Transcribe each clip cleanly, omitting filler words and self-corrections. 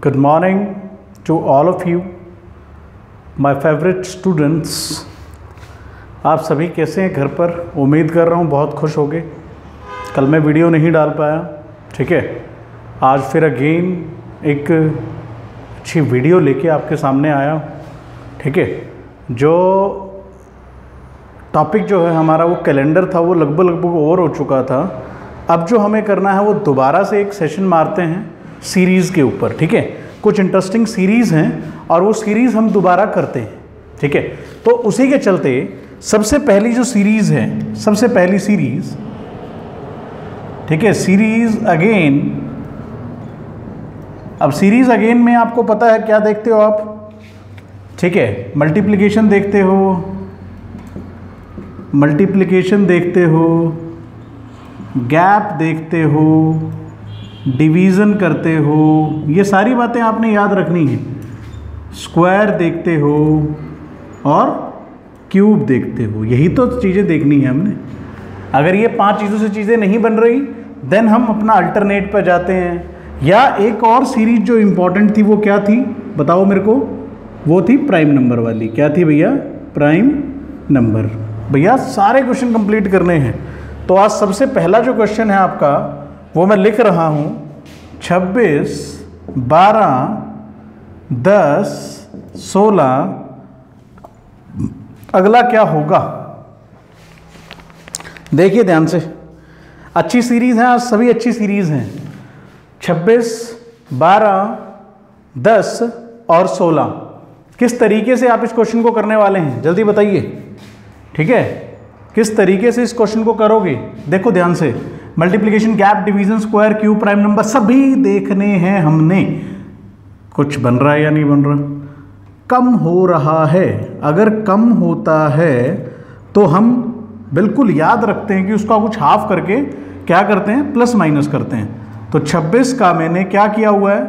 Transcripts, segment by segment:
Good morning to all of you, my favorite students। आप सभी कैसे हैं घर पर? उम्मीद कर रहा हूँ बहुत खुश होगे। कल मैं वीडियो नहीं डाल पाया, ठीक है। आज फिर अगेन एक अच्छी वीडियो लेके आपके सामने आया, ठीक है। जो टॉपिक जो है हमारा वो कैलेंडर था, वो लगभग ओवर हो चुका था। अब जो हमें करना है वो दोबारा से एक सेशन मारते हैं सीरीज़ के ऊपर, ठीक है। कुछ इंटरेस्टिंग सीरीज़ हैं और वो सीरीज़ हम दोबारा करते हैं, ठीक है। तो उसी के चलते सबसे पहली जो सीरीज़ है, सबसे पहली सीरीज़, ठीक है, सीरीज़ अगेन। अब सीरीज़ अगेन में आपको पता है क्या देखते हो आप, ठीक है। मल्टीप्लिकेशन देखते हो, मल्टीप्लिकेशन देखते हो, गैप देखते हो, डिवीज़न करते हो, ये सारी बातें आपने याद रखनी है। स्क्वायर देखते हो और क्यूब देखते हो, यही तो चीज़ें देखनी है हमने। अगर ये 5 चीज़ों से चीज़ें नहीं बन रही देन हम अपना अल्टरनेट पर जाते हैं। या एक और सीरीज जो इम्पोर्टेंट थी वो क्या थी बताओ मेरे को? वो थी प्राइम नंबर वाली। क्या थी भैया? Prime number. भैया सारे क्वेश्चन कंप्लीट करने हैं। तो आज सबसे पहला जो क्वेश्चन है आपका वो मैं लिख रहा हूँ 26, 12, 10, 16। अगला क्या होगा देखिए ध्यान से। अच्छी सीरीज़ है, आज सभी अच्छी सीरीज़ हैं। 26, 12, 10 और 16। किस तरीके से आप इस क्वेश्चन को करने वाले हैं जल्दी बताइए, ठीक है। किस तरीके से इस क्वेश्चन को करोगे देखो ध्यान से। Multiplication, gap, division, square, cube, prime number सभी देखने हैं हमने। कुछ बन रहा है या नहीं बन रहा? कम हो रहा है। अगर कम होता है तो हम बिल्कुल याद रखते हैं कि उसका कुछ हाफ करके क्या करते हैं, प्लस माइनस करते हैं। तो 26 का मैंने क्या किया हुआ है,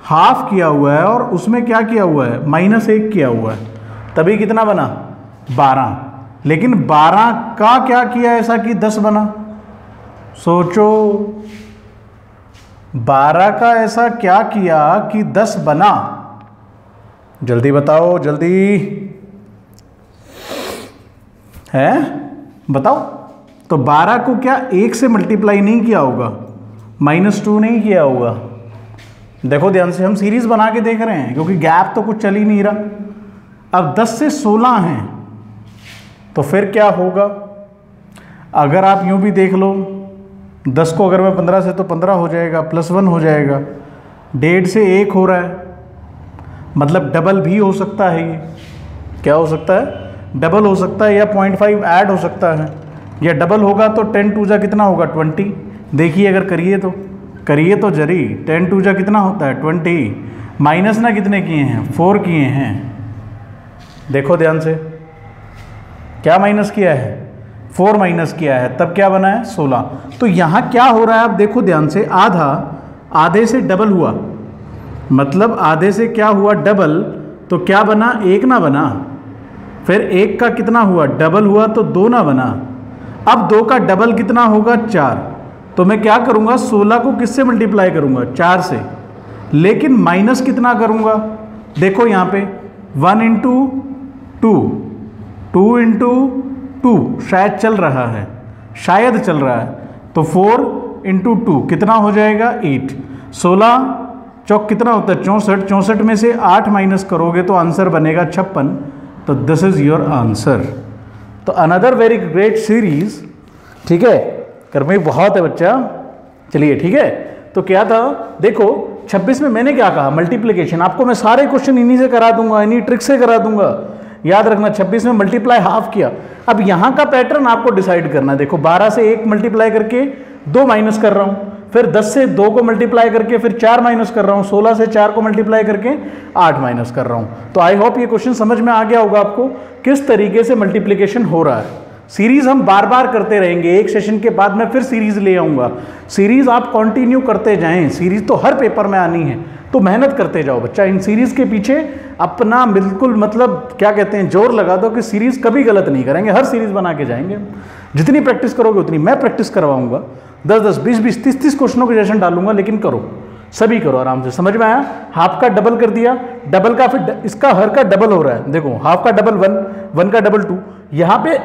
हाफ किया हुआ है, और उसमें क्या किया हुआ है, -1 किया हुआ है। तभी कितना बना? 12। लेकिन 12 का क्या किया ऐसा कि 10 बना? सोचो, 12 का ऐसा क्या किया कि 10 बना? जल्दी बताओ, जल्दी है, बताओ। तो 12 को क्या 1 से मल्टीप्लाई नहीं किया होगा, -2 नहीं किया होगा। देखो ध्यान से, हम सीरीज बना के देख रहे हैं क्योंकि गैप तो कुछ चल ही नहीं रहा। अब 10 से 16 हैं तो फिर क्या होगा? अगर आप यूं भी देख लो, 10 को अगर मैं 15 से, तो 15 हो जाएगा, +1 हो जाएगा। 1.5 से 1 हो रहा है, मतलब डबल भी हो सकता है। ये क्या हो सकता है? डबल हो सकता है, या 0.5 ऐड हो सकता है। या डबल होगा तो 10 2 जा कितना होगा? 20। देखिए अगर करिए तो, करिए तो जरी। 10 2 जा कितना होता है? 20। माइनस ना कितने किए हैं? 4 किए हैं। देखो ध्यान से, क्या माइनस किया है? 4 माइनस किया है, तब क्या बना है? 16। तो यहाँ क्या हो रहा है आप देखो ध्यान से, आधा आधे से डबल हुआ, मतलब आधे से क्या हुआ? डबल। तो क्या बना? 1 ना बना। फिर 1 का कितना हुआ? डबल हुआ, तो 2 ना बना। अब 2 का डबल कितना होगा? 4। तो मैं क्या करूँगा? 16 को किससे मल्टीप्लाई करूँगा? 4 से। लेकिन माइनस कितना करूँगा? देखो यहाँ पे 1 × 2, 2 × 2 शायद चल रहा है, शायद चल रहा है। तो 4 × 2 कितना हो जाएगा? 8। 16 चौक कितना होता है? 64। 64 में से 8 माइनस करोगे तो आंसर बनेगा 56। तो दिस इज योर आंसर। तो अनदर वेरी ग्रेट सीरीज, ठीक है। कर्मी बहुत है बच्चा, चलिए ठीक है। तो क्या था देखो, 26 में मैंने क्या कहा? मल्टीप्लिकेशन। आपको मैं सारे क्वेश्चन इन्हीं से करा दूंगा, इन्हीं ट्रिक से करा दूंगा। याद रखना, 26 में मल्टीप्लाई हाफ किया। अब यहाँ का पैटर्न आपको डिसाइड करना है। देखो 12 से 1 मल्टीप्लाई करके 2 माइनस कर रहा हूँ, फिर 10 से 2 को मल्टीप्लाई करके फिर 4 माइनस कर रहा हूँ, 16 से 4 को मल्टीप्लाई करके 8 माइनस कर रहा हूँ। तो आई होप ये क्वेश्चन समझ में आ गया होगा आपको किस तरीके से मल्टीप्लिकेशन हो रहा है। सीरीज हम बार बार करते रहेंगे, एक सेशन के बाद मैं फिर सीरीज ले आऊँगा। सीरीज आप कंटिन्यू करते जाएँ, सीरीज तो हर पेपर में आनी है, तो मेहनत करते जाओ बच्चा। इन सीरीज़ के पीछे अपना बिल्कुल मतलब क्या कहते हैं जोर लगा दो कि सीरीज़ कभी गलत नहीं करेंगे, हर सीरीज़ बना के जाएंगे। जितनी प्रैक्टिस करोगे उतनी मैं प्रैक्टिस करवाऊंगा। 10-10, 20-20, 30-30 क्वेश्चनों के सेशन डालूंगा, लेकिन करो सभी करो आराम से, समझ में आया। हाफ का डबल कर दिया, डबल का फिर इसका हर का डबल हो रहा है, देखो हाफ का डबल 1, 1 का डबल 2। यहाँ पे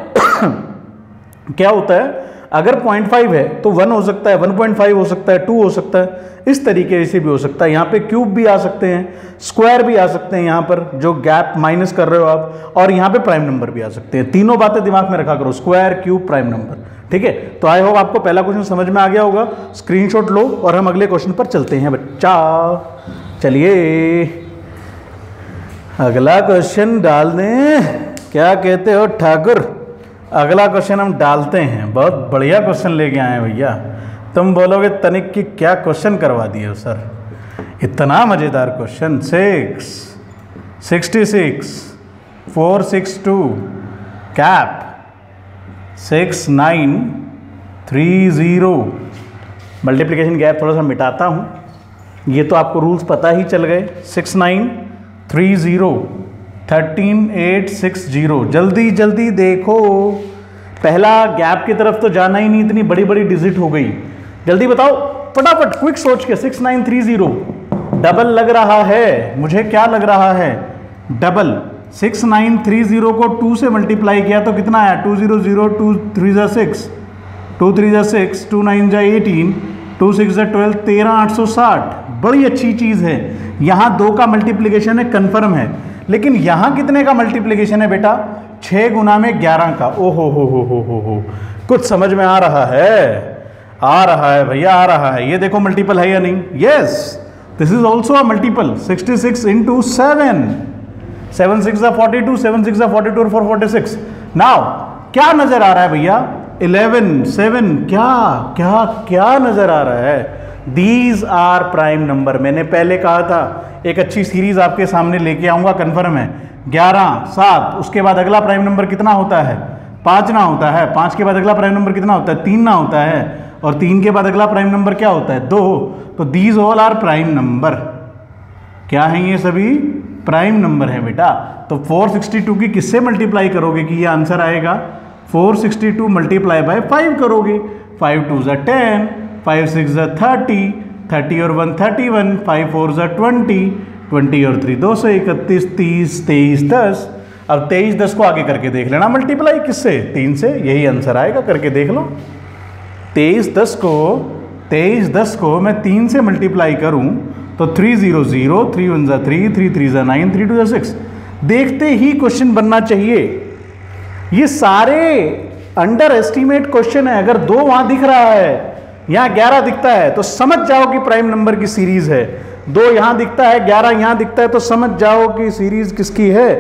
क्या होता है, अगर 0.5 है तो 1 हो सकता है, 1.5 हो सकता है, 2 हो सकता है, इस तरीके से भी हो सकता है। यहाँ पे क्यूब भी आ सकते हैं, स्क्वायर भी आ सकते हैं, यहाँ पर जो गैप माइनस कर रहे हो आप, और यहाँ पे प्राइम नंबर भी आ सकते हैं। तीनों बातें दिमाग में रखा करो, स्क्वायर, क्यूब, प्राइम नंबर, ठीक है। तो आई होप आपको पहला क्वेश्चन समझ में आ गया होगा। स्क्रीनशॉट लो और हम अगले क्वेश्चन पर चलते हैं बच्चा। चलिए अगला क्वेश्चन डाल दें, क्या कहते हो ठाकुर? अगला क्वेश्चन हम डालते हैं। बहुत बढ़िया क्वेश्चन लेके आए हैं भैया। तुम बोलोगे तनिक की क्या क्वेश्चन करवा दिए हो सर, इतना मज़ेदार क्वेश्चन। 66 462 कैप 6930। मल्टीप्लिकेशन गैप थोड़ा सा मिटाता हूँ, ये तो आपको रूल्स पता ही चल गए। 6930 13860। जल्दी जल्दी देखो, पहला गैप की तरफ तो जाना ही नहीं, इतनी बड़ी बड़ी डिजिट हो गई। जल्दी बताओ फटाफट, क्विक सोच के। 6930 डबल लग रहा है, मुझे क्या लग रहा है? डबल। 6930 को 2 से मल्टीप्लाई किया तो कितना आया? 200, 2 3 6, 2 3 6, 2 9 18, 2 6 12, 13860। बड़ी अच्छी चीज़ है। यहाँ 2 का मल्टीप्लिकेशन है, कन्फर्म है। लेकिन यहाँ कितने का मल्टीप्लिकेशन है बेटा? 6 गुना में 11 का। ओ हो, कुछ समझ में आ रहा है? आ रहा है भैया, आ रहा है। ये देखो मल्टीपल है या नहीं? Yes, this is also a multiple. 66 into 7, 7 6 42, 7 6 42 और 4 46। नाउ क्या नजर आ रहा है भैया? 11 7, क्या क्या क्या नजर आ रहा है? These are prime number. मैंने पहले कहा था एक अच्छी सीरीज आपके सामने लेके आऊंगा, कंफर्म है। 11 7, उसके बाद अगला प्राइम नंबर कितना होता है? 5 ना होता है। 5 के बाद अगला प्राइम नंबर कितना होता है? 3 ना होता है। और 3 के बाद अगला प्राइम नंबर क्या होता है? 2। तो these all are prime number. क्या है ये? सभी प्राइम नंबर है बेटा। तो 462 की किससे मल्टीप्लाई करोगे कि ये आंसर आएगा? 462 मल्टीप्लाई बाय 5 करोगे। 5 2 10, 5 6 30, 30 और 1 31, 5 4 20, 20 और 3 231, 30 23 10। अब 23 10 को आगे करके देख लेना मल्टीप्लाई किससे? 3 से। यही आंसर आएगा, करके देख लो। 23 10 को मैं 3 से मल्टीप्लाई करूं तो 3 0 0, 3 1 3, 3 3 9, 3 2 6। देखते ही क्वेश्चन बनना चाहिए। ये सारे अंडर एस्टिमेट क्वेश्चन है। अगर 2 वहां दिख रहा है, यहाँ 11 दिखता है, तो समझ जाओ कि प्राइम नंबर की सीरीज है। 2 यहाँ दिखता है, 11 यहाँ दिखता है, तो समझ जाओ कि सीरीज किसकी है?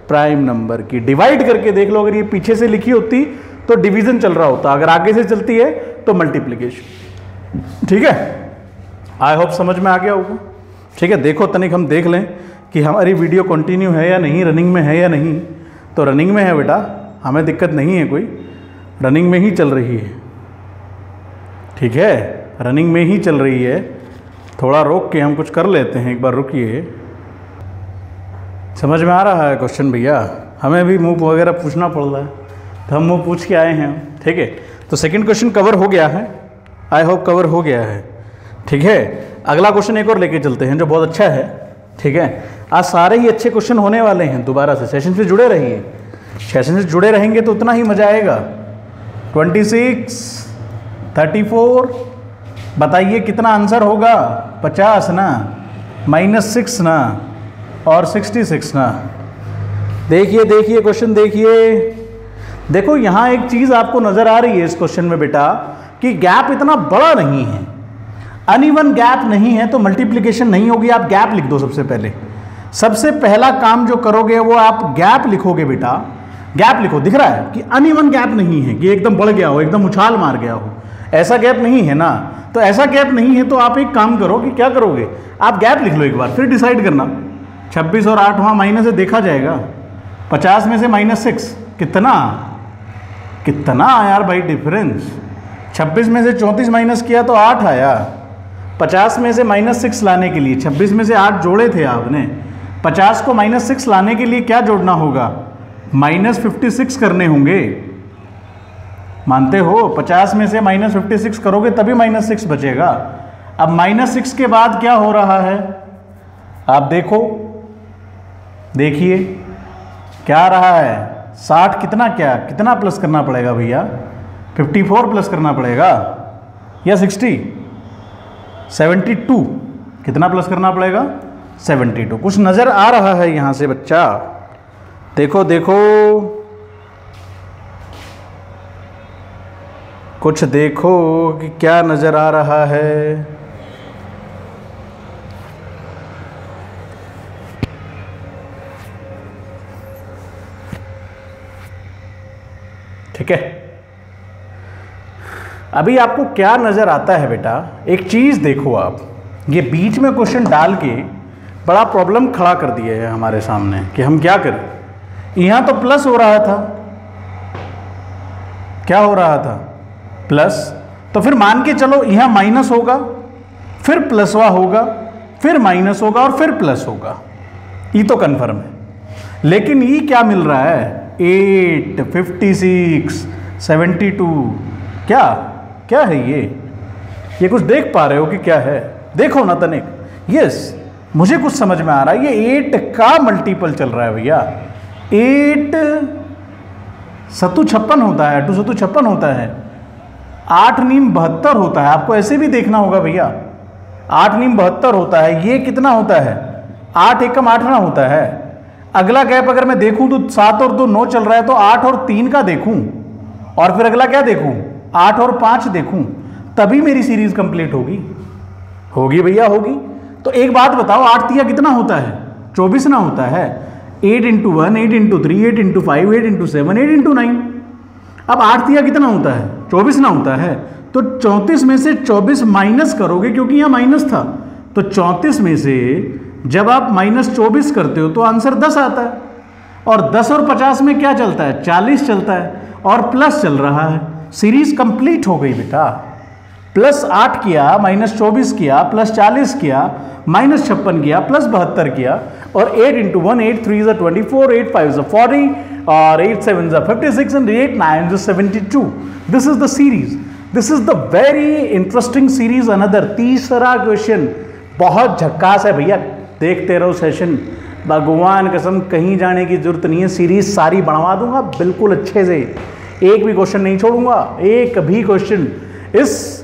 प्राइम नंबर की। डिवाइड करके देख लो, अगर ये पीछे से लिखी होती तो डिवीजन चल रहा होता, अगर आगे से चलती है तो मल्टीप्लिकेशन। ठीक है, आई होप समझ में आ गया होगा। ठीक है, देखो तनिक हम देख लें कि हमारी वीडियो कंटिन्यू है या नहीं, रनिंग में है या नहीं। तो रनिंग में है बेटा, हमें दिक्कत नहीं है कोई, रनिंग में ही चल रही है। ठीक है, रनिंग में ही चल रही है। थोड़ा रोक के हम कुछ कर लेते हैं, एक बार रुकिए। समझ में आ रहा है क्वेश्चन भैया? हमें भी मुंह वगैरह पूछना पड़ रहा है, तो हम मुंह पूछ के आए हैं। ठीक है, तो सेकंड क्वेश्चन कवर हो गया है, आई होप कवर हो गया है। ठीक है, अगला क्वेश्चन एक और लेके चलते हैं जो बहुत अच्छा है। ठीक है, आज सारे ही अच्छे क्वेश्चन होने वाले हैं। दोबारा से सेशन से जुड़े रहिए, सेशन से जुड़े रहेंगे तो उतना ही मज़ा आएगा। 26 34, बताइए कितना आंसर होगा? 50 ना, -6 ना, और 66 ना। देखिए देखिए क्वेश्चन देखिए। देखो यहाँ एक चीज़ आपको नज़र आ रही है इस क्वेश्चन में बेटा, कि गैप इतना बड़ा नहीं है, अनइवन गैप नहीं है, तो मल्टीप्लिकेशन नहीं होगी। आप गैप लिख दो सबसे पहले। सबसे पहला काम जो करोगे वो आप गैप लिखोगे बेटा। गैप लिखो, दिख रहा है कि अनइवन गैप नहीं है, कि एकदम बढ़ गया हो, एकदम उछाल मार गया हो, ऐसा गैप नहीं है ना। तो ऐसा गैप नहीं है तो आप एक काम करो कि क्या करोगे, आप गैप लिख लो एक बार, फिर डिसाइड करना। 26 और 8 वहाँ माइनस से देखा जाएगा। 50 में से -6 कितना कितना यार भाई डिफरेंस। 26 में से 34 माइनस किया तो 8 आया। 50 में से -6 लाने के लिए 26 में से 8 जोड़े थे आपने। 50 को -6 लाने के लिए क्या जोड़ना होगा? -56 करने होंगे। मानते हो? 50 में से -56 करोगे तभी -6 बचेगा। अब -6 के बाद क्या हो रहा है, आप देखो, देखिए क्या रहा है, 60 कितना प्लस करना पड़ेगा भैया, 54 प्लस करना पड़ेगा या 60, 72 कितना प्लस करना पड़ेगा, 72। कुछ नज़र आ रहा है यहाँ से बच्चा, देखो देखो, कुछ देखो कि क्या नज़र आ रहा है। ठीक है, अभी आपको क्या नज़र आता है बेटा, एक चीज़ देखो आप, ये बीच में क्वेश्चन डाल के बड़ा प्रॉब्लम खड़ा कर दिए है हमारे सामने कि हम क्या करें। यहाँ तो प्लस हो रहा था, क्या हो रहा था, प्लस, तो फिर मान के चलो यहाँ माइनस होगा, फिर प्लसवा होगा, फिर माइनस होगा और फिर प्लस होगा, ये तो कन्फर्म है। लेकिन ये क्या मिल रहा है, 8, 56, 72, क्या क्या है ये कुछ देख पा रहे हो कि क्या है, देखो ना तनिक, यस मुझे कुछ समझ में आ रहा है, ये 8 का मल्टीपल चल रहा है भैया, 8 सत्तू 56 होता है, 2 सत्तू 56 होता है, 8 नीम 72 होता है, आपको ऐसे भी देखना होगा भैया, 8 नीम 72 होता है, ये कितना होता है, 8 एकम 8 ना होता है। अगला गैप अगर मैं देखूं तो 7 और 2 9 चल रहा है, तो 8 और 3 का देखूं, और फिर अगला क्या देखूं, 8 और 5 देखूं, तभी मेरी सीरीज कंप्लीट होगी, होगी भैया होगी। तो एक बात बताओ, 8 तिया कितना होता है, 24 ना होता है, 8 × 1, 8 × 3, 8 × 5, 8 × 7, 8 × 9। अब 8 तिया कितना होता है, 24 ना होता है, तो 34 में से 24 माइनस करोगे, क्योंकि यहाँ माइनस था, तो 34 में से जब आप -24 करते हो तो आंसर 10 आता है, और 10 और 50 में क्या चलता है, 40 चलता है, और प्लस चल रहा है, सीरीज कंप्लीट हो गई बेटा। +8 किया, -24 किया, +40 किया, -56 किया, +72 किया, और 8 × 1, 8 3 = 24, 8 5 = 40, और 8 7 = 56, and 8 9 = 72। This is the series, this is the very interesting series. Another तीसरा क्वेश्चन बहुत झक्कास है भैया, देखते रहो सेशन, भगवान कसम कहीं जाने की जरूरत नहीं है, सीरीज सारी बनवा दूंगा बिल्कुल अच्छे से, एक भी क्वेश्चन नहीं छोड़ूंगा, एक भी क्वेश्चन। इस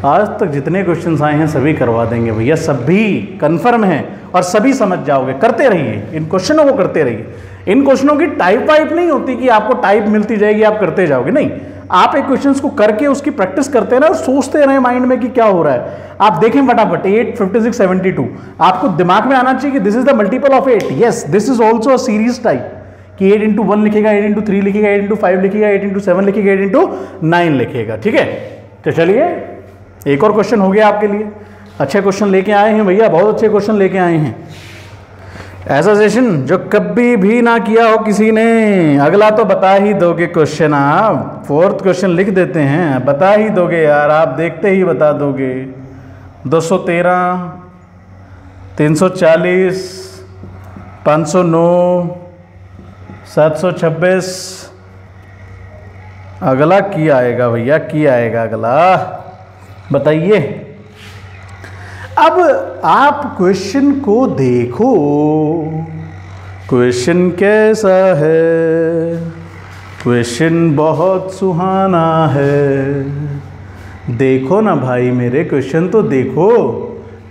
आज तक जितने क्वेश्चंस आए हैं सभी करवा देंगे भैया, सभी कंफर्म हैं, और सभी समझ जाओगे। करते रहिए, इन क्वेश्चनों को करते रहिए। इन क्वेश्चनों की टाइप वाइप नहीं होती कि आपको टाइप मिलती जाएगी आप करते जाओगे, नहीं, आप एक क्वेश्चंस को करके उसकी प्रैक्टिस करते रहे और सोचते रहे माइंड में कि क्या हो रहा है। आप देखें फटाफट, 8 56 72, आपको दिमाग में आना चाहिए कि this is the multiple of 8, yes this is also a series type, कि 8 × 1 लिखेगा, 8 × 3 लिखेगा, 8 × 5 लिखेगा, 8 × 7 लिखेगा, 8 × 9 लिखेगा। ठीक है, तो चलिए एक और क्वेश्चन हो गया आपके लिए। अच्छे क्वेश्चन लेके आए हैं भैया, बहुत अच्छे क्वेश्चन लेके आए हैं। ऐसा सेशन जो कभी भी ना किया हो किसी ने, अगला तो बता ही दोगे क्वेश्चन, आप 4th क्वेश्चन लिख देते हैं, बता ही दोगे यार, आप देखते ही बता दोगे। 213, 340, 509, 726, अगला की आएगा भैया, की आएगा अगला, बताइए। अब आप क्वेश्चन को देखो, क्वेश्चन कैसा है, क्वेश्चन बहुत सुहाना है, देखो ना भाई मेरे क्वेश्चन तो देखो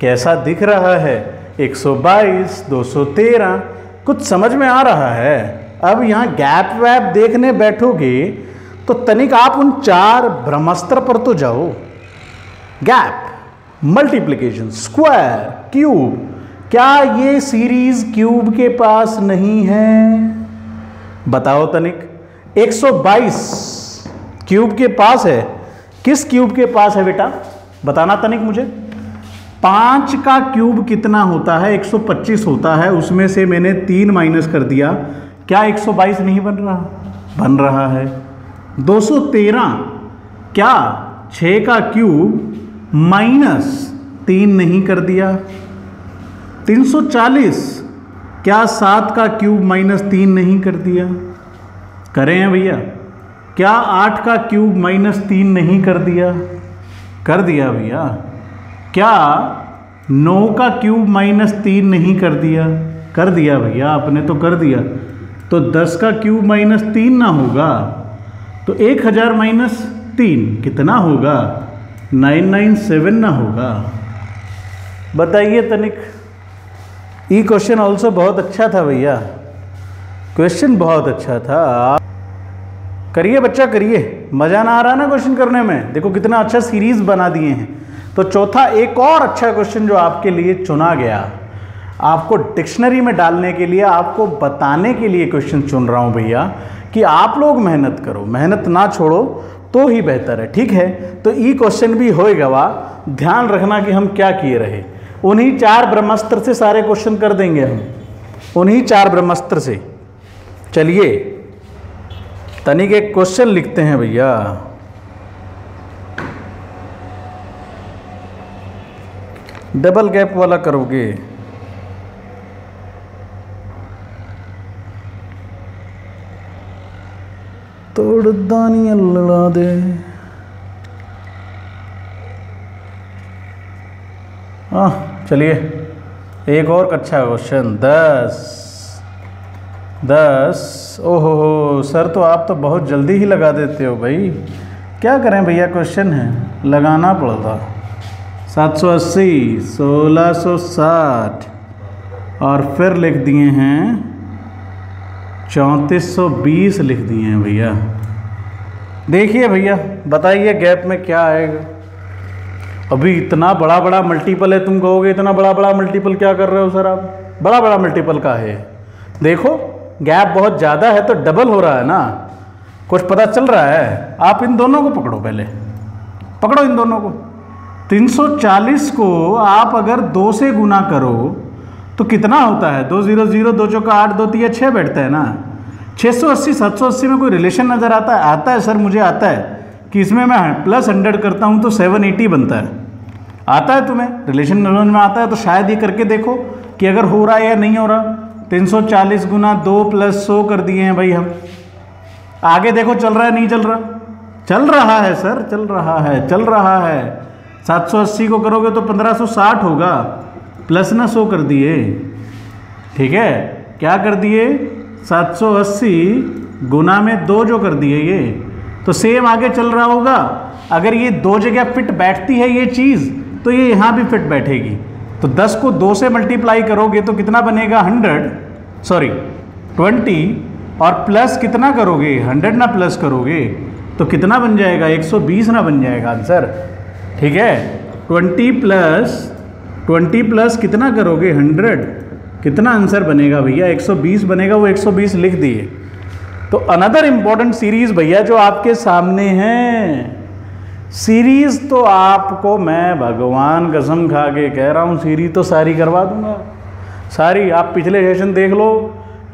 कैसा दिख रहा है। 122, 213, कुछ समझ में आ रहा है। अब यहाँ गैप वैप देखने बैठोगे तो तनिक आप उन 4 ब्रह्मास्त्र पर तो जाओ, गैप, मल्टीप्लिकेशन, स्क्वायर, क्यूब, क्या ये सीरीज क्यूब के पास नहीं है, बताओ तनिक। 122 क्यूब के पास है, किस क्यूब के पास है बेटा, बताना तनिक मुझे। 5 का क्यूब कितना होता है, 125 होता है, उसमें से मैंने 3 माइनस कर दिया, क्या 122 नहीं बन रहा, बन रहा है। 213 क्या 6 का क्यूब -3 नहीं कर दिया। 340 क्या 7 का क्यूब -3 नहीं कर दिया, करें हैं भैया। क्या 8 का क्यूब -3 नहीं कर दिया, कर दिया भैया। क्या 9 का क्यूब -3 नहीं कर दिया? कर दिया भैया, आपने तो कर दिया। तो 10 का क्यूब -3 ना होगा, तो 1000 -3 कितना होगा? 997 ना होगा। बताइए तनिक। ये क्वेश्चन ऑल्सो बहुत अच्छा था भैया, क्वेश्चन बहुत अच्छा था। करिए बच्चा करिए, मज़ा ना आ रहा ना क्वेश्चन करने में? देखो कितना अच्छा सीरीज बना दिए हैं। तो चौथा एक और अच्छा क्वेश्चन जो आपके लिए चुना गया, आपको डिक्शनरी में डालने के लिए, आपको बताने के लिए क्वेश्चन चुन रहा हूं भैया कि आप लोग मेहनत करो, मेहनत ना छोड़ो तो ही बेहतर है। ठीक है, तो ये क्वेश्चन भी होएगा। वाह, ध्यान रखना कि हम क्या किए रहे। उन्हीं 4 ब्रह्मास्त्र से सारे क्वेश्चन कर देंगे हम, उन्हीं 4 ब्रह्मास्त्र से। चलिए तनिक एक क्वेश्चन लिखते हैं भैया। डबल गैप वाला करोगे? तोड़ दानी लड़ा दे। हाँ चलिए एक और अच्छा क्वेश्चन। 10। ओहो हो सर, तो आप तो बहुत जल्दी ही लगा देते हो भाई। क्या करें भैया, क्वेश्चन है लगाना पड़ता। 780, 1660 और फिर लिख दिए हैं 3420 लिख दिए हैं भैया। देखिए भैया बताइए गैप में क्या आएगा। अभी इतना बड़ा बड़ा मल्टीपल है, तुम कहोगे इतना बड़ा बड़ा मल्टीपल क्या कर रहे हो सर आप? बड़ा बड़ा मल्टीपल का है, देखो गैप बहुत ज़्यादा है तो डबल हो रहा है ना, कुछ पता चल रहा है? आप इन दोनों को पकड़ो, पहले पकड़ो इन दोनों को। 340 को आप अगर 2 से गुना करो तो कितना होता है? 2 0 0, 2 चौका 8, 2 3 6 बैठता है ना। 680 780 में कोई रिलेशन नज़र आता है? आता है सर, मुझे आता है कि इसमें मैं +100 करता हूँ तो 780 बनता है। आता है तुम्हें रिलेशन समझ में आता है? तो शायद ये करके देखो कि अगर हो रहा है या नहीं हो रहा। 340 गुना 2 + 100 कर दिए हैं भाई हम। आगे देखो चल रहा है नहीं चल रहा? चल रहा है सर, चल रहा है, चल रहा है। 780 को करोगे तो 1560 होगा, प्लस ना 100 कर दिए। ठीक है, क्या कर दिए? 780 गुना में 2 जो कर दिए ये, तो सेम आगे चल रहा होगा। अगर ये 2 जगह फिट बैठती है ये चीज़, तो ये यहाँ भी फिट बैठेगी। तो 10 को 2 से मल्टीप्लाई करोगे तो कितना बनेगा? 20, और प्लस कितना करोगे? 100 ना प्लस करोगे तो कितना बन जाएगा? 120 ना बन जाएगा आंसर। ठीक है, 20 प्लस कितना करोगे? 100, कितना आंसर बनेगा भैया? 120 बनेगा। वो 120 लिख दिए। तो अनदर इंपॉर्टेंट सीरीज भैया जो आपके सामने है, सीरीज तो आपको मैं भगवान कसम खा के कह रहा हूँ, सीरीज तो सारी करवा दूंगा सारी। आप पिछले सेशन देख लो,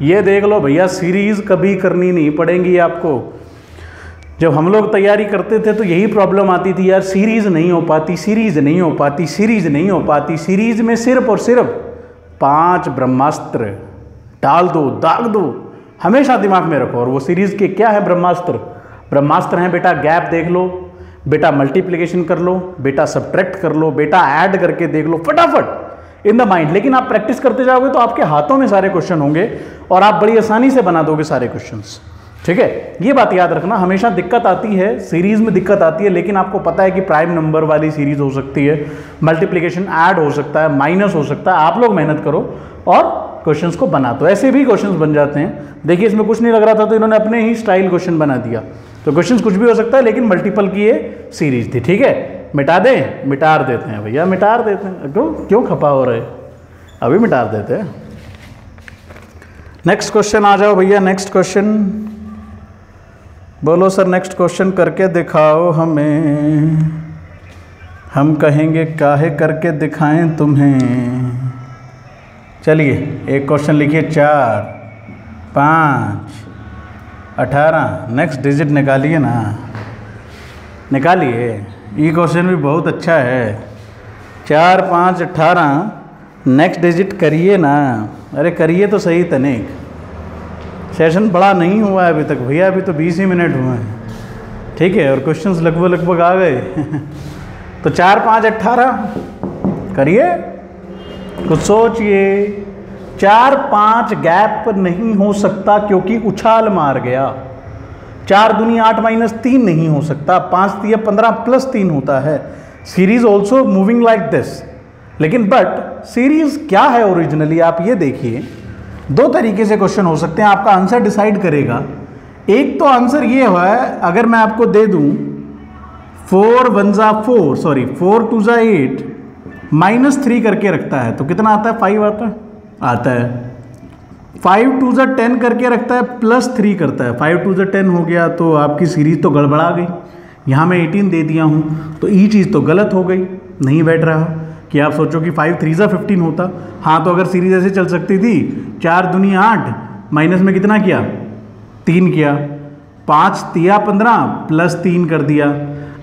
ये देख लो भैया, सीरीज कभी करनी नहीं पड़ेगी आपको। जब हम लोग तैयारी करते थे तो यही प्रॉब्लम आती थी यार, सीरीज नहीं हो पाती, सीरीज नहीं हो पाती, सीरीज नहीं हो पाती। सीरीज में सिर्फ और सिर्फ 5 ब्रह्मास्त्र डाल दो, दाग दो, हमेशा दिमाग में रखो। और वो सीरीज के क्या है? ब्रह्मास्त्र। ब्रह्मास्त्र हैं बेटा, गैप देख लो बेटा, मल्टीप्लिकेशन कर लो बेटा, सब्ट्रैक्ट कर लो बेटा, ऐड करके देख लो फटाफट इन द माइंड। लेकिन आप प्रैक्टिस करते जाओगे तो आपके हाथों में सारे क्वेश्चन होंगे और आप बड़ी आसानी से बना दोगे सारे क्वेश्चंस। ठीक है, ये बात याद रखना। हमेशा दिक्कत आती है, सीरीज में दिक्कत आती है, लेकिन आपको पता है कि प्राइम नंबर वाली सीरीज हो सकती है, मल्टीप्लिकेशन ऐड हो सकता है, माइनस हो सकता है। आप लोग मेहनत करो और क्वेश्चंस को बना दो, ऐसे भी क्वेश्चंस बन जाते हैं। देखिए इसमें कुछ नहीं लग रहा था तो इन्होंने अपने ही स्टाइल क्वेश्चन बना दिया। तो क्वेश्चंस कुछ भी हो सकता है, लेकिन मल्टीपल की ये सीरीज थी। ठीक है, मिटा दें? मिटार देते हैं भैया, मिटार देते हैं। क्यों खपा हो रहे? अभी मिटार देते हैं। नेक्स्ट क्वेश्चन आ जाओ भैया, नेक्स्ट क्वेश्चन बोलो सर, नेक्स्ट क्वेश्चन करके दिखाओ हमें, हम कहेंगे काहे करके दिखाएं तुम्हें। चलिए एक क्वेश्चन लिखिए, 4 5 18, नेक्स्ट डिजिट निकालिए ना, निकालिए। ये क्वेश्चन भी बहुत अच्छा है। 4 5 18, नेक्स्ट डिजिट करिए ना। अरे करिए तो सही तनिक, सेशन बड़ा नहीं हुआ है अभी तक भैया, अभी तो 20 ही मिनट हुए हैं। ठीक है, और क्वेश्चंस लगभग आ गए। तो 4 5 18 करिए, कुछ सोचिए। 4 5 गैप नहीं हो सकता क्योंकि उछाल मार गया। 4 दूनी 8 माइनस 3 नहीं हो सकता, 5 3 15 प्लस 3 होता है। Series also moving like this. लेकिन बट सीरीज क्या है ओरिजिनली, आप ये देखिए। 2 तरीके से क्वेश्चन हो सकते हैं, आपका आंसर डिसाइड करेगा। एक तो आंसर ये है, अगर मैं आपको दे दूं 4 1 जा 4, सॉरी 4 2 जा 8 -3 करके रखता है तो कितना आता है? 5 आता है। 5 2 जा 10 करके रखता है +3 करता है। 5 2 जा 10 हो गया तो आपकी सीरीज तो गड़बड़ा गई। यहाँ मैं 18 दे दिया हूँ तो ये चीज़ तो गलत हो गई, नहीं बैठ रहा कि आप सोचो कि 5 3 जा 15 होता। हाँ, तो अगर सीरीज ऐसे चल सकती थी, 4 दूनी 8 माइनस में कितना किया? 3 किया, 5 3 15 +3 कर दिया।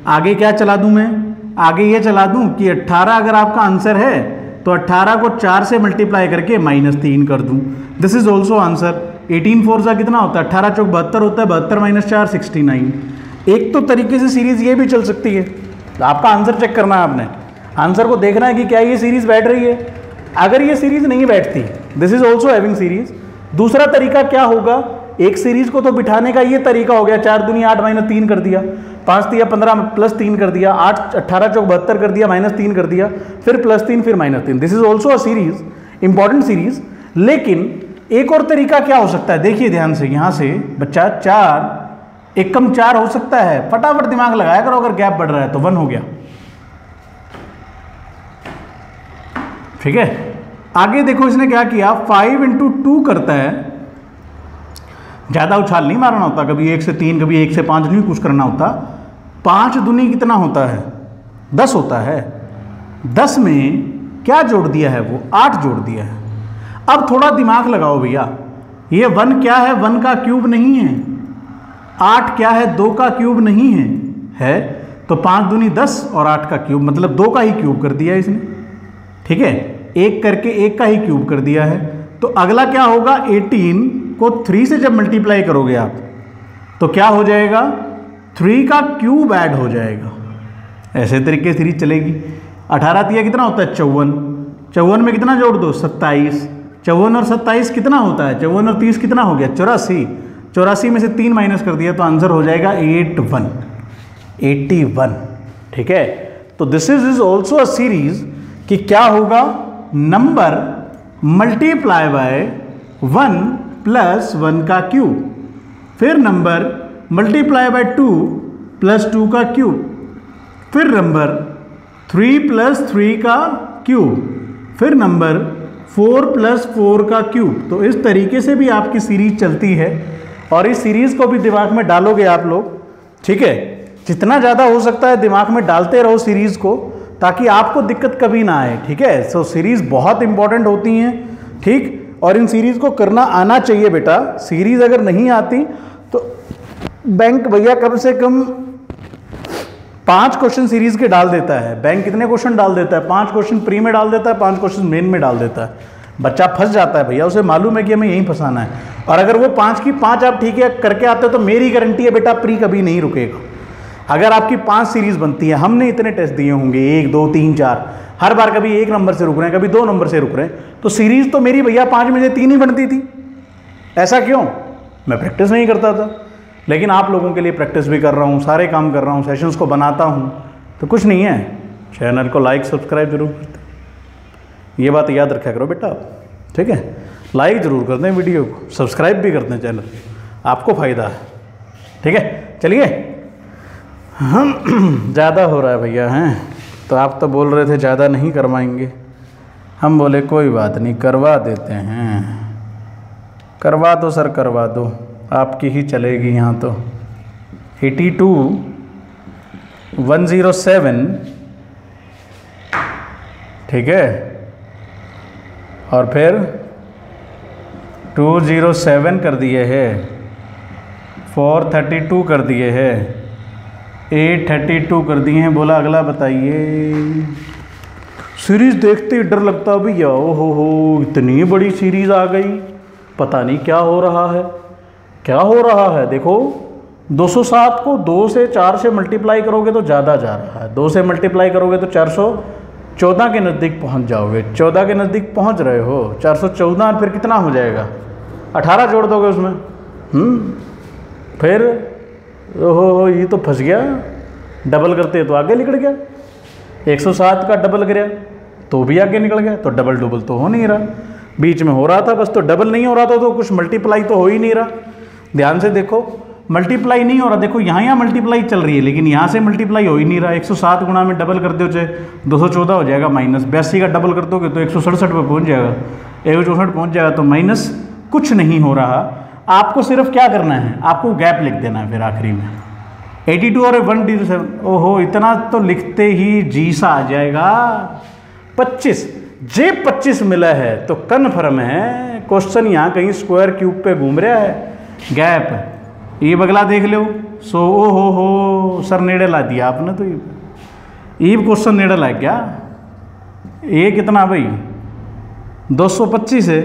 आगे क्या चला दूं मैं? आगे ये चला दूं कि 18 अगर आपका आंसर है तो 18 को 4 से मल्टीप्लाई करके -3 कर दूं। This is also answer. 18 4 जा कितना होता है? 18 चौक 72 होता है, 72 - 4 69। एक तो तरीके से सीरीज ये भी चल सकती है। तो आपका आंसर चेक करना है, आपने आंसर को देखना है कि क्या ये सीरीज बैठ रही है। अगर ये सीरीज नहीं बैठती, this is also having series. दूसरा तरीका क्या होगा? एक सीरीज को तो बिठाने का ये तरीका हो गया, 4 दूनी 8 -3 कर दिया, 5 3 15 +3 कर दिया, 8 18 चौक 72 कर दिया, -3 कर दिया, फिर +3 फिर -3। This is also a series, important series. लेकिन एक और तरीका क्या हो सकता है? देखिए ध्यान से, यहां से बच्चा 4 1 कम 4 हो सकता है। फटाफट दिमाग लगाया करो, अगर गैप बढ़ रहा है तो 1 हो गया। ठीक है, आगे देखो इसने क्या किया, 5 × 2 करता है। ज़्यादा उछाल नहीं मारना होता, कभी 1 से 3 कभी 1 से 5 नहीं कुछ करना होता। 5 दूनी कितना होता है? 10 होता है। 10 में क्या जोड़ दिया है? वो 8 जोड़ दिया है। अब थोड़ा दिमाग लगाओ भैया, ये 1 क्या है? 1 का क्यूब नहीं है। 8 क्या है? 2 का क्यूब नहीं है तो 5 दूनी 10 और 8 का क्यूब, मतलब 2 का ही क्यूब कर दिया इसने। ठीक है, 1 करके 1 का ही क्यूब कर दिया है। तो अगला क्या होगा? 18 को 3 से जब मल्टीप्लाई करोगे आप तो क्या हो जाएगा? 3 का क्यूब ऐड हो जाएगा। ऐसे तरीके से सीरीज चलेगी। 18 तिया कितना होता है? 54। 54 में कितना जोड़ दो? 27। 54 और 27 कितना होता है? 54 और 30 कितना हो गया? 84। 84 में से 3 माइनस कर दिया तो आंसर हो जाएगा 81। ठीक है, तो this is also a series कि क्या होगा? नंबर मल्टीप्लाई बाय 1 + 1 का क्यूब, फिर नंबर मल्टीप्लाई बाय 2 + 2 का क्यूब, फिर नंबर 3 + 3 का क्यूब, फिर नंबर 4 + 4 का क्यूब। तो इस तरीके से भी आपकी सीरीज चलती है और इस सीरीज को भी दिमाग में डालोगे आप लोग। ठीक है, जितना ज़्यादा हो सकता है दिमाग में डालते रहो सीरीज को, ताकि आपको दिक्कत कभी ना आए। ठीक है, सो सीरीज बहुत इंपॉर्टेंट होती हैं। ठीक, और इन सीरीज को करना आना चाहिए बेटा। सीरीज अगर नहीं आती तो बैंक भैया कम से कम 5 क्वेश्चन सीरीज के डाल देता है। बैंक कितने क्वेश्चन डाल देता है? 5 क्वेश्चन प्री में डाल देता है, 5 क्वेश्चन मेन में डाल देता है। बच्चा फंस जाता है भैया, उसे मालूम है कि हमें यहीं फंसाना है। और अगर वो 5 की 5 आप ठीक है करके आते हो तो मेरी गारंटी है बेटा प्री कभी नहीं रुकेगा। अगर आपकी 5 सीरीज बनती है, हमने इतने टेस्ट दिए होंगे 1 2 3 4, हर बार कभी 1 नंबर से रुक रहे हैं, कभी 2 नंबर से रुक रहे हैं, तो सीरीज तो मेरी भैया 5 में से 3 ही बनती थी। ऐसा क्यों? मैं प्रैक्टिस नहीं करता था। लेकिन आप लोगों के लिए प्रैक्टिस भी कर रहा हूँ, सारे काम कर रहा हूँ, सेशंस को बनाता हूँ, तो कुछ नहीं है। चैनल को लाइक सब्सक्राइब जरूर करते, ये बात याद रखा करो बेटा। ठीक है, लाइक जरूर कर दें वीडियो को, सब्सक्राइब भी कर दें चैनल, आपको फ़ायदा है। ठीक है, चलिए। हम ज़्यादा हो रहा है भैया, हैं तो आप तो बोल रहे थे ज़्यादा नहीं करवाएंगे। हम बोले कोई बात नहीं, करवा देते हैं। करवा दो सर, करवा दो, आपकी ही चलेगी यहाँ तो। 82 107, ठीक है, और फिर 207 कर दिए है, 432 कर दिए है, 832 कर दिए हैं। बोला अगला बताइए। सीरीज़ देखते ही डर लगता भैया, हो इतनी बड़ी सीरीज़ आ गई, पता नहीं क्या हो रहा है, क्या हो रहा है। देखो 207 को 2 से 4 से मल्टीप्लाई करोगे तो ज़्यादा जा रहा है, 2 से मल्टीप्लाई करोगे तो 14 के नज़दीक पहुंच जाओगे। 14 के नज़दीक पहुंच रहे हो, 414 और फिर कितना हो जाएगा, 18 जोड़ दोगे उसमें। फिर ओहो ये तो फंस गया, डबल करते तो आगे निकल गया। 107 का डबल करा तो भी आगे निकल गया, तो डबल डबल तो हो नहीं रहा, बीच में हो रहा था बस, तो डबल नहीं हो रहा था तो कुछ मल्टीप्लाई तो हो ही नहीं रहा। ध्यान से देखो, मल्टीप्लाई नहीं हो रहा, देखो यहाँ मल्टीप्लाई चल रही है लेकिन यहाँ से मल्टीप्लाई हो ही नहीं रहा। 107 गुणा में डबल कर दो चाहे 214 हो जाएगा, माइनस 82 का डबल कर दोगे तो 167 पे पहुँच जाएगा, 164 पहुँच जाएगा, तो माइनस कुछ नहीं हो रहा। आपको सिर्फ क्या करना है, आपको गैप लिख देना है फिर आखिरी में 82 और 127। ओहो इतना तो लिखते ही जी सा आ जाएगा 25। जे 25 मिला है तो कन्फर्म है क्वेश्चन यहाँ कहीं स्क्वायर क्यूब पे घूम रहा है। गैप ये बगला देख लो। सो ओ हो सर नेड़े ला दिया आपने, तो ये क्वेश्चन नेड़े ला गया। ये कितना भाई 225 है,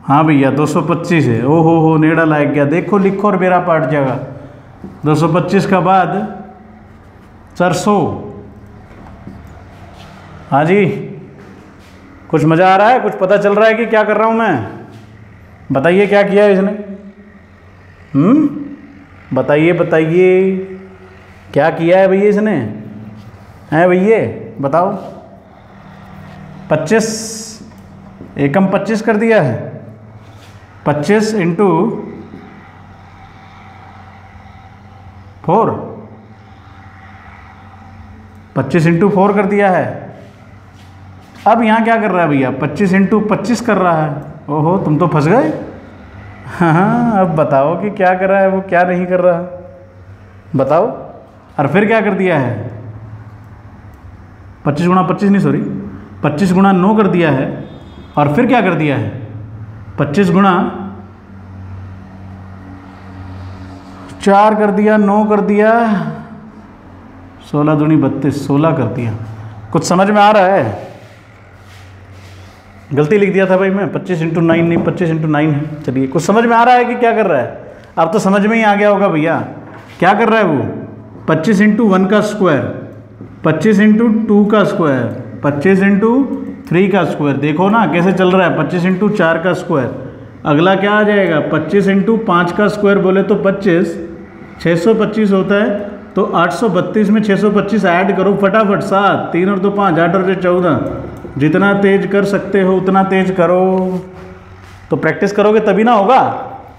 हाँ भैया 225 है। ओ हो नेड़ा लायक गया, देखो लिखो और मेरा पाट जाएगा। 225 का बाद 400। हाँ जी, कुछ मज़ा आ रहा है, कुछ पता चल रहा है कि क्या कर रहा हूँ मैं? बताइए क्या किया है इसने? बताइए बताइए क्या किया है भैया इसने? हैं भैया बताओ। 25 एकम 25 कर दिया है। 25 इंटू 4, 25 इंटू 4 कर दिया है। अब यहाँ क्या कर रहा है भैया? 25 इंटू 25 कर रहा है। ओहो तुम तो फंस गए। हाँ अब बताओ कि क्या कर रहा है वो, क्या नहीं कर रहा, बताओ। और फिर क्या कर दिया है? 25 गुणा 25 नहीं, सॉरी 25 गुणा 9 कर दिया है। और फिर क्या कर दिया है? 25 गुणा 4 कर दिया, 9 कर दिया, 16 दूनी 32, 16 कर दिया। कुछ समझ में आ रहा है? गलती लिख दिया था भाई मैं, 25 इंटू 9 नहीं 25 इंटू 9 है। चलिए कुछ समझ में आ रहा है कि क्या कर रहा है? अब तो समझ में ही आ गया होगा भैया क्या कर रहा है वो। 25 इंटू 1 का स्क्वायर, 25 इंटू 2 का स्क्वायर, 25 इंटू 3 का स्क्वायर। देखो ना कैसे चल रहा है। 25 इंटू 4 का स्क्वायर, अगला क्या आ जाएगा? 25 इंटू 5 का स्क्वायर बोले तो 25, 625 होता है। तो 832 में 625 ऐड करो फटाफट। 7, 3 और 2 5, 8 और 14। जितना तेज कर सकते हो उतना तेज करो। तो प्रैक्टिस करोगे तभी ना होगा।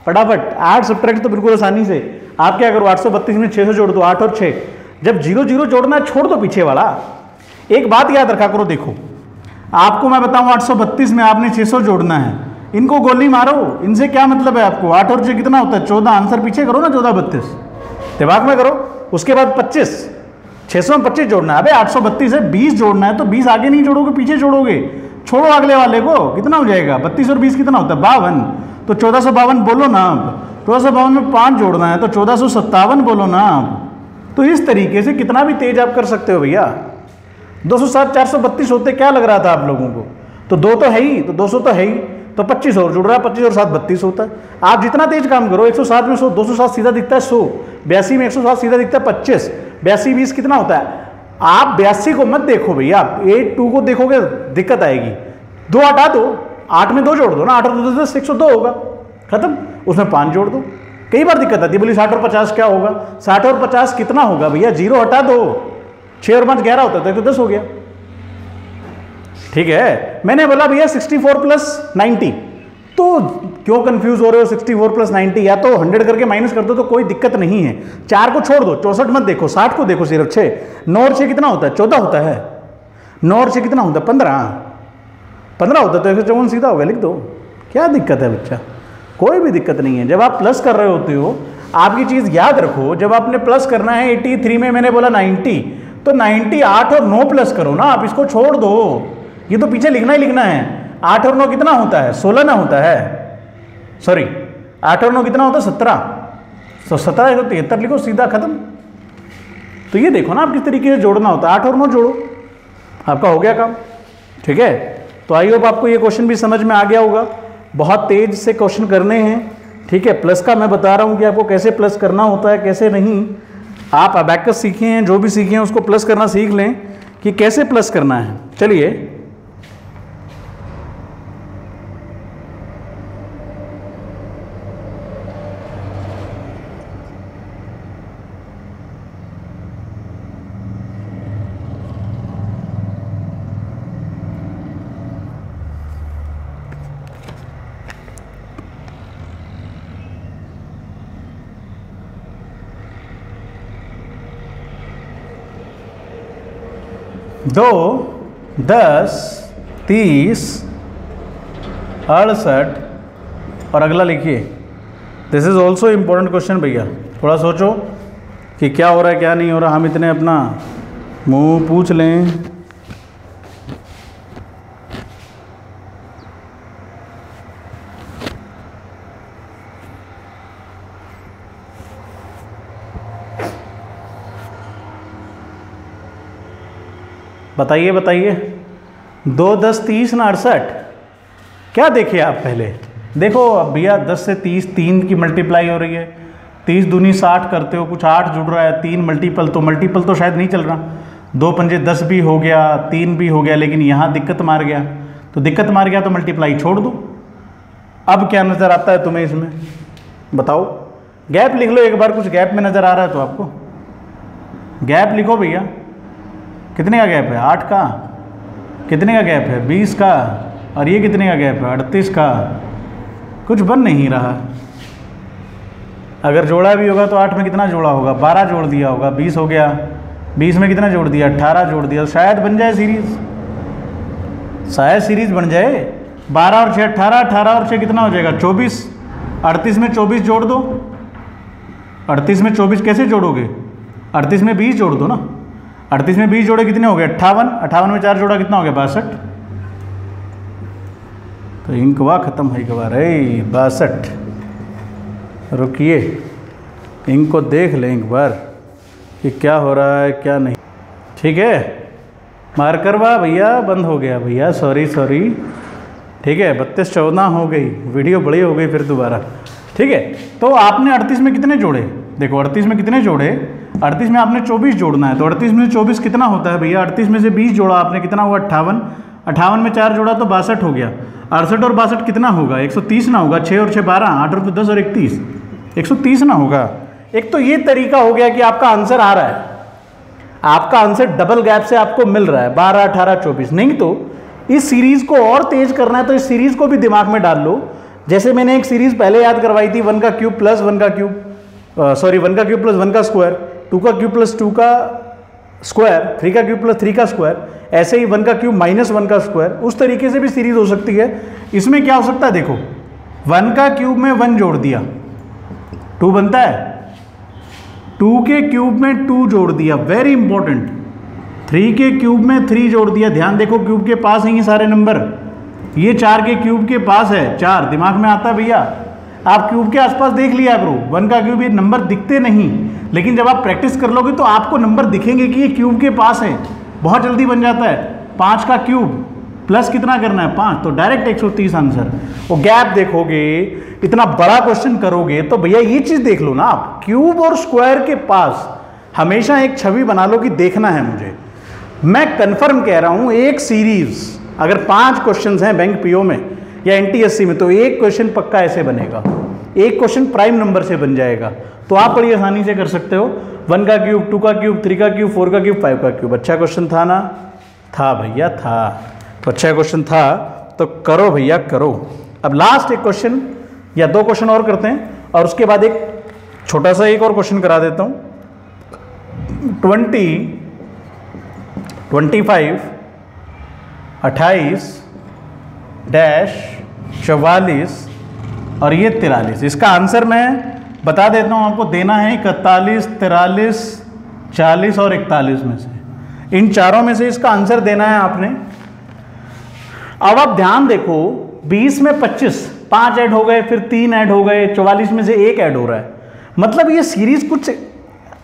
फटाफट ऐड सब्ट्रैक्ट तो बिल्कुल आसानी से। आप क्या करो, 832 में 600 जोड़ दो, 8 और 6। जब 0 0 जोड़ना है छोड़ दो पीछे वाला। एक बात याद रखा करो, देखो आपको मैं बताऊं 832 में आपने 600 जोड़ना है। इनको गोली मारो, इनसे क्या मतलब है आपको? 8 और 6 कितना होता है? 14। आंसर पीछे करो ना, 14 32 दिमाग में करो। उसके बाद 25, 600 में 25 जोड़ना है। अबे 832 है, 20 जोड़ना है तो 20 आगे नहीं जोड़ोगे पीछे जोड़ोगे। छोड़ो अगले वाले को। कितना हो जाएगा? 32 और 20 कितना होता है? 52। तो 1452 बोलो ना आप। 1452 में 5 जोड़ना है तो 1457 बोलो ना आप। तो इस तरीके से कितना भी तेज आप कर सकते हो भैया। 207 432 होते क्या लग रहा था आप लोगों को? तो 2 तो है ही, तो 200 तो है ही, तो 25 और जुड़ रहा है। 25 और 7 32 होता है। आप जितना तेज काम करो, 107 में 100, 207 सीधा दिखता है 100, 82 में 107 सीधा दिखता है 25, 82 20 कितना होता है? आप 82 को मत देखो भैया, 82 को देखोगे दिक्कत आएगी। 2 हटा दो, 8 में 2 जोड़ दो ना, 8 और 2 10, 102 होगा, खत्म। उसमें 5 जोड़ दो। कई बार दिक्कत आती है, बोली 60 और 50 क्या होगा? 60 और 50 कितना होगा भैया? 0 हटा दो, 6 और 5 11 होता है तो 10 हो गया। ठीक है, मैंने बोला भैया 64 प्लस 90, तो क्यों कंफ्यूज हो रहे हो? 64 प्लस 90 या तो 100 करके माइनस कर दो तो कोई दिक्कत नहीं है। 4 को छोड़ दो, 64 मत देखो, 60 को देखो सिर्फ। 6, 9 और 6 कितना होता है? 14 होता है। 9 और 6 कितना होता है? 15 होता है। तो 154 सीधा हो गया, लिख दो। क्या दिक्कत है बच्चा? कोई भी दिक्कत नहीं है। जब आप प्लस कर रहे होते हो, आपकी चीज़ याद रखो, जब आपने प्लस करना है 83 में मैंने बोला 90, तो 90 8 और 9 प्लस करो ना आप, इसको छोड़ दो। ये तो पीछे लिखना ही लिखना है। 8 और 9 कितना होता है? 16 ना होता है, सॉरी 8 और 9 कितना होता है? 17। तो 17 173 लिखो, सीधा खत्म। तो ये देखो ना आप किस तरीके से जोड़ना होता है। 8 और 9 जोड़ो, आपका हो गया काम। ठीक है, तो आई होप आपको ये क्वेश्चन भी समझ में आ गया होगा। बहुत तेज से क्वेश्चन करने हैं। ठीक है, प्लस का मैं बता रहा हूँ कि आपको कैसे प्लस करना होता है, कैसे नहीं। आप अबैकस सीखे हैं, जो भी सीखे हैं उसको प्लस करना सीख लें कि कैसे प्लस करना है। चलिए दो, 10, 30, 68 और अगला लिखिए। This is also important question भैया, थोड़ा सोचो कि क्या हो रहा है क्या नहीं हो रहा, हम इतने अपना मुंह पूछ लें। बताइए बताइए, 2, 10, 30 ना 68, क्या देखे आप पहले देखो। अब भैया 10 से 30 3 की मल्टीप्लाई हो रही है, 30 दूनी 60 करते हो, कुछ 8 जुड़ रहा है, 3 मल्टीपल तो शायद नहीं चल रहा। 2 पंजे 10 भी हो गया, 3 भी हो गया, लेकिन यहाँ दिक्कत मार गया। तो दिक्कत मार गया तो मल्टीप्लाई छोड़ दो। अब क्या नज़र आता है तुम्हें इसमें बताओ? गैप लिख लो एक बार, कुछ गैप में नज़र आ रहा है तो आपको गैप लिखो भैया। कितने का गैप है? 8 का। कितने का गैप है? 20 का। और ये कितने का गैप है? 38 का। कुछ बन नहीं रहा। अगर जोड़ा भी होगा तो 8 में कितना जोड़ा होगा? 12 जोड़ दिया होगा, 20 हो गया। 20 में कितना जोड़ दिया? 18 जोड़ दिया। शायद बन जाए सीरीज, शायद सीरीज बन जाए। 12 और 6 18, 18 और 6 कितना हो जाएगा? 24। 38 में 24 जोड़ दो। 38 में 24 कैसे जोड़ोगे? 38 में 20 जोड़ दो ना। 38 में 20 जोड़े कितने हो गए? 58। 58 में 4 जोड़ा कितना हो गया? 62। तो इंकवा खत्म है कबार। 62। रुकिए, इंक को देख लें एक बार कि क्या हो रहा है क्या नहीं। ठीक है, मार्कर वाह भैया बंद हो गया भैया, सॉरी। ठीक है, 32 14 हो गई, वीडियो बड़ी हो गई फिर दोबारा। ठीक है, तो आपने 38 में कितने जोड़े? देखो 38 में कितने जोड़े? 38 में आपने 24 जोड़ना है। तो 38 में 24 कितना होता है भैया? 38 में से 20 जोड़ा आपने, कितना हुआ? 58। 58 में 4 जोड़ा तो 62 हो गया। 68 और 62 कितना होगा? 130 ना होगा? 6 और 6 12, 8 और 10 और 31, 130 ना होगा? एक तो ये तरीका हो गया कि आपका आंसर आ रहा है, आपका आंसर डबल गैप से आपको मिल रहा है 12, 18, 24। नहीं तो इस सीरीज को और तेज करना है तो इस सीरीज को भी दिमाग में डाल लो। जैसे मैंने एक सीरीज पहले याद करवाई थी, 1 का क्यूब प्लस 1 का क्यूब, 1 का क्यूब प्लस 1 का स्क्वायर, 2 का क्यूब प्लस 2 का स्क्वायर, 3 का क्यूब प्लस 3 का स्क्वायर, ऐसे ही 1 का क्यूब माइनस 1 का स्क्वायर। उस तरीके से भी सीरीज हो सकती है। इसमें क्या हो सकता है? देखो 1 का क्यूब में 1 जोड़ दिया, 2 बनता है। 2 के क्यूब में 2 जोड़ दिया, वेरी इंपॉर्टेंट। 3 के क्यूब में 3 जोड़ दिया। ध्यान देखो, क्यूब के पास हैं ये सारे नंबर। ये 4 के क्यूब के पास है 4, दिमाग में आता है भैया। आप क्यूब के आसपास देख लिया करो। 1 का क्यूब, ये नंबर दिखते नहीं, लेकिन जब आप प्रैक्टिस कर लोगे तो आपको नंबर दिखेंगे कि ये क्यूब के पास है, बहुत जल्दी बन जाता है। 5 का क्यूब प्लस कितना करना है? 5, तो डायरेक्ट 130 आंसर। वो गैप देखोगे, इतना बड़ा क्वेश्चन करोगे तो भैया ये चीज देख लो ना आप, क्यूब और स्क्वायर के पास हमेशा एक छवि बना लो कि देखना है मुझे। मैं कंफर्म कह रहा हूं, एक सीरीज अगर 5 क्वेश्चन हैं बैंक पीओ में या एनटीएससी में, तो एक क्वेश्चन पक्का ऐसे बनेगा, एक क्वेश्चन प्राइम नंबर से बन जाएगा। तो आप बड़ी आसानी से कर सकते हो। 1 का क्यूब, 2 का क्यूब, 3 का क्यूब, 4 का क्यूब, 5 का क्यूब। अच्छा क्वेश्चन था ना? था भैया, था। तो अच्छा क्वेश्चन था तो करो भैया करो। अब लास्ट एक क्वेश्चन या 2 क्वेश्चन और करते हैं और उसके बाद एक छोटा सा एक और क्वेश्चन करा देता हूं। 20, 25, 28 डैश 44 और ये 43। इसका आंसर मैं बता देता हूं आपको, देना है 41, 43, 40 और 41 में से, इन चारों में से इसका आंसर देना है आपने। अब आप ध्यान देखो, 20 में 25, 5 ऐड हो गए, फिर 3 ऐड हो गए, 44 में से 1 ऐड हो रहा है। मतलब ये सीरीज कुछ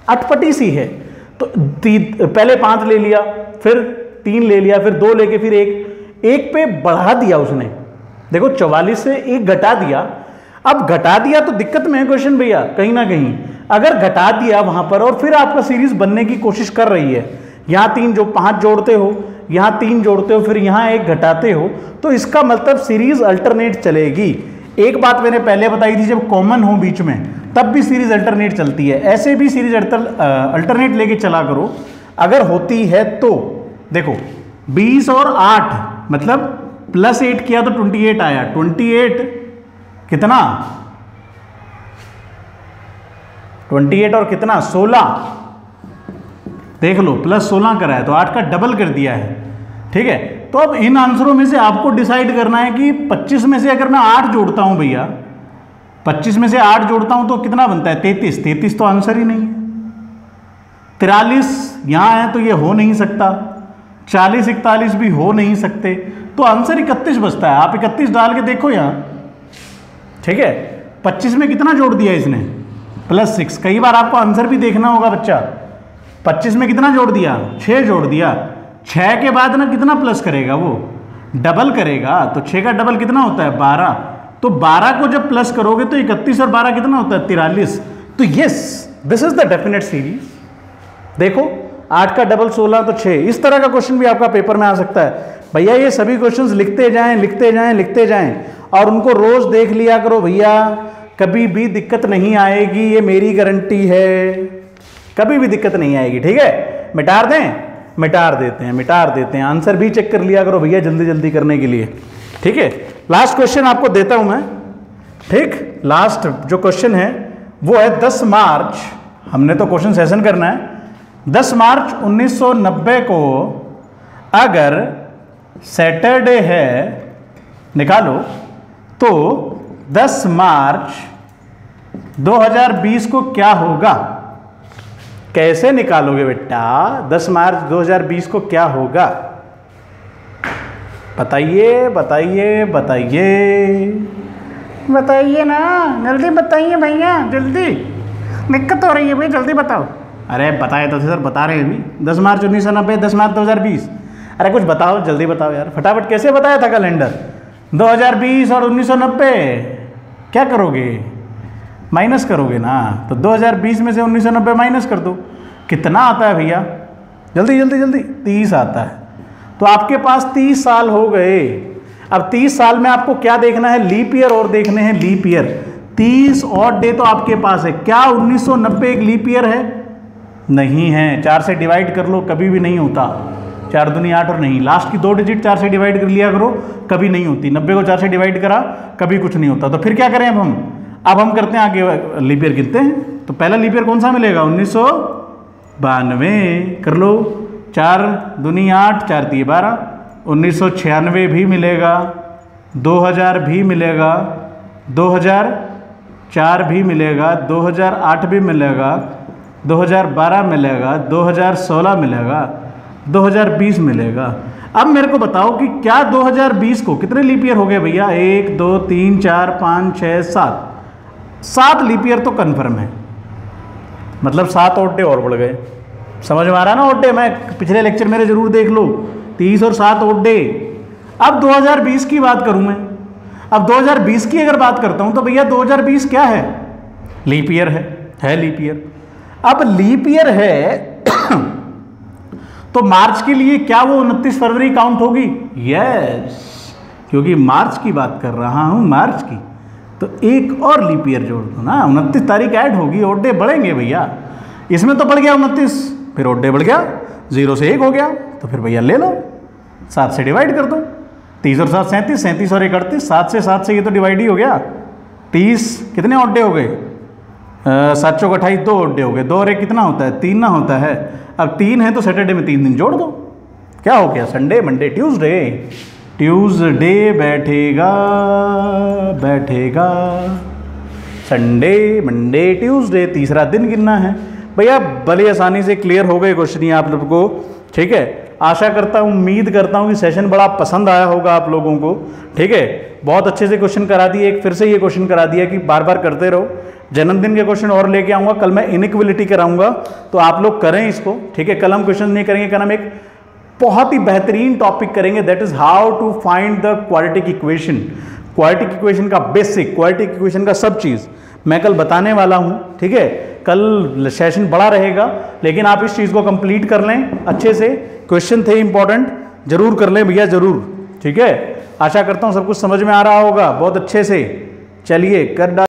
अटपटी सी है। तो पहले 5 ले लिया, फिर 3 ले लिया, फिर 2 लेके फिर 1 पे बढ़ा दिया उसने। देखो 44 से 1 घटा दिया। अब घटा दिया तो दिक्कत में है क्वेश्चन भैया, कहीं ना कहीं। अगर घटा दिया वहां पर और फिर आपका सीरीज बनने की कोशिश कर रही है, यहाँ 3 जो 5 जोड़ते हो, यहाँ 3 जोड़ते हो, फिर यहाँ 1 घटाते हो, तो इसका मतलब सीरीज अल्टरनेट चलेगी। एक बात मैंने पहले बताई थी, जब कॉमन हो बीच में तब भी सीरीज अल्टरनेट चलती है, ऐसे भी सीरीज अल्टरनेट लेके चला करो अगर होती है तो। देखो 20 और 8 मतलब +8 किया तो 28 आया, 28 कितना, 28 और कितना 16, देख लो +16 करा है तो 8 का डबल कर दिया है, ठीक है। तो अब इन आंसरों में से आपको डिसाइड करना है कि 25 में से अगर मैं 8 जोड़ता हूं भैया, 25 में से 8 जोड़ता हूं तो कितना बनता है 33, 33 तो आंसर ही नहीं है। 43 यहां है तो ये हो नहीं सकता, 40 41 भी हो नहीं सकते, तो आंसर 31 बचता है। आप 31 डाल के देखो यहां, ठीक है। 25 में कितना जोड़ दिया इसने, +6। कई बार आपको आंसर भी देखना होगा बच्चा, 25 में कितना जोड़ दिया, 6 जोड़ दिया, 6 के बाद ना कितना प्लस करेगा, वो डबल करेगा, तो 6 का डबल कितना होता है 12, तो 12 को जब प्लस करोगे तो 31 और 12 कितना होता है 43। तो yes, this is the definite series. देखो 8 का डबल 16 तो 6। इस तरह का क्वेश्चन भी आपका पेपर में आ सकता है भैया। ये सभी क्वेश्चंस लिखते जाएं लिखते जाएं लिखते जाएं और उनको रोज देख लिया करो भैया, कभी भी दिक्कत नहीं आएगी, ये मेरी गारंटी है, कभी भी दिक्कत नहीं आएगी, ठीक है। मिटार दें, मिटार देते हैं, आंसर भी चेक कर लिया करो भैया जल्दी जल्दी करने के लिए, ठीक है। लास्ट क्वेश्चन आपको देता हूं मैं, ठीक। लास्ट जो क्वेश्चन है वो है 10 मार्च, हमने तो क्वेश्चन सेशन करना है। 10 मार्च 1990 को अगर सैटरडे है, निकालो, तो 10 मार्च 2020 को क्या होगा? कैसे निकालोगे बेटा? 10 मार्च 2020 को क्या होगा? बताइए बताइए बताइए बताइए ना, जल्दी बताइए भैया, जल्दी, दिक्कत हो रही है भाई, जल्दी बताओ। अरे बताए तो सर, बता रहे हैं अभी। 10 मार्च 1990, 10 मार्च 2020, अरे कुछ बताओ, जल्दी बताओ यार, फटाफट। कैसे बताया था कैलेंडर? 2020 और 1990 क्या करोगे? माइनस करोगे ना, तो 2020 में से 1990 माइनस कर दो, कितना आता है भैया? जल्दी जल्दी जल्दी, 30 आता है। तो आपके पास 30 साल हो गए। अब 30 साल में आपको क्या देखना है? लीप ईयर और देखने हैं, लीप ईयर। 30 और डे तो आपके पास है। क्या 1990 एक लीप ईयर है? नहीं है। 4 से डिवाइड कर लो, कभी भी नहीं होता। 4 दूनी 8 और नहीं, लास्ट की 2 डिजिट 4 से डिवाइड कर लिया करो, कभी नहीं होती। 90 को 4 से डिवाइड करा, कभी कुछ नहीं होता। तो फिर क्या करें अब हम करते हैं आगे, लीप ईयर गिनते हैं। तो पहला लीप ईयर कौन सा मिलेगा? 1992 कर लो, 4 दूनी 8, 4 3 12। 1996 भी मिलेगा, 2000 भी मिलेगा, 2004 भी मिलेगा, 2008 भी मिलेगा, 2012 मिलेगा, 2016 मिलेगा, 2020 मिलेगा। अब मेरे को बताओ कि क्या 2020 को कितने लीप ईयर हो गए भैया? 1 2 3 4 5 6 7, 7 लीप ईयर तो कन्फर्म है, मतलब 7 ओड डे और बढ़ गए। समझ में आ रहा ना? ओड डे मैं पिछले लेक्चर मेरे जरूर देख लो, 30 और 7 ओड डे। अब 2020 की बात करूं मैं, अब 2020 की अगर बात करता हूं तो भैया 2020 क्या है? लीप ईयर है लीप ईयर। अब लीप ईयर है तो मार्च के लिए क्या वो 29 फरवरी काउंट होगी? यस, क्योंकि मार्च की बात कर रहा हूं, मार्च की। तो एक और लीप ईयर जोड़ दो ना, 29 तारीख ऐड होगी, ओड डे बढ़ेंगे भैया। इसमें तो बढ़ गया 29, फिर ओड डे बढ़ गया, 0 से 1 हो गया, तो फिर भैया ले लो, 7 से डिवाइड कर दो। 30 और 7 37, 37 और 1 38, 7 से ये तो डिवाइड ही हो गया। 30 कितने ओड डे हो गए? 7 चौक 28, 2 ओड डे हो गए। 2 और 1 कितना होता है? 3 ना होता है। अब 3 है तो सैटरडे में 3 दिन जोड़ दो, क्या हो गया? संडे मंडे ट्यूसडे, ट्यूसडे बैठेगा संडे मंडे ट्यूसडे, तीसरा दिन गिनना है भैया। बड़ी आसानी से क्लियर हो गए क्वेश्चन ये आप लोगों को, ठीक है। आशा करता हूँ, उम्मीद करता हूँ कि सेशन बड़ा पसंद आया होगा आप लोगों को, ठीक है। बहुत अच्छे से क्वेश्चन करा दिए। एक फिर से ये क्वेश्चन करा दिया कि बार बार करते रहो। जन्मदिन के क्वेश्चन और लेके आऊँगा, कल मैं इनइक्वलिटी कराऊंगा, तो आप लोग करें इसको, ठीक है। कल हम क्वेश्चन नहीं करेंगे, कल हम एक बहुत ही बेहतरीन टॉपिक करेंगे, that is how to find the quadratic equation. Quadratic equation का बेसिक, क्वाड्रेटिक इक्वेशन का सब चीज़ मैं कल बताने वाला हूँ, ठीक है। कल सेशन बड़ा रहेगा, लेकिन आप इस चीज़ को कंप्लीट कर लें अच्छे से। क्वेश्चन थे इंपॉर्टेंट, जरूर कर लें भैया, जरूर। ठीक है, आशा करता हूँ सब कुछ समझ में आ रहा होगा बहुत अच्छे से। चलिए कर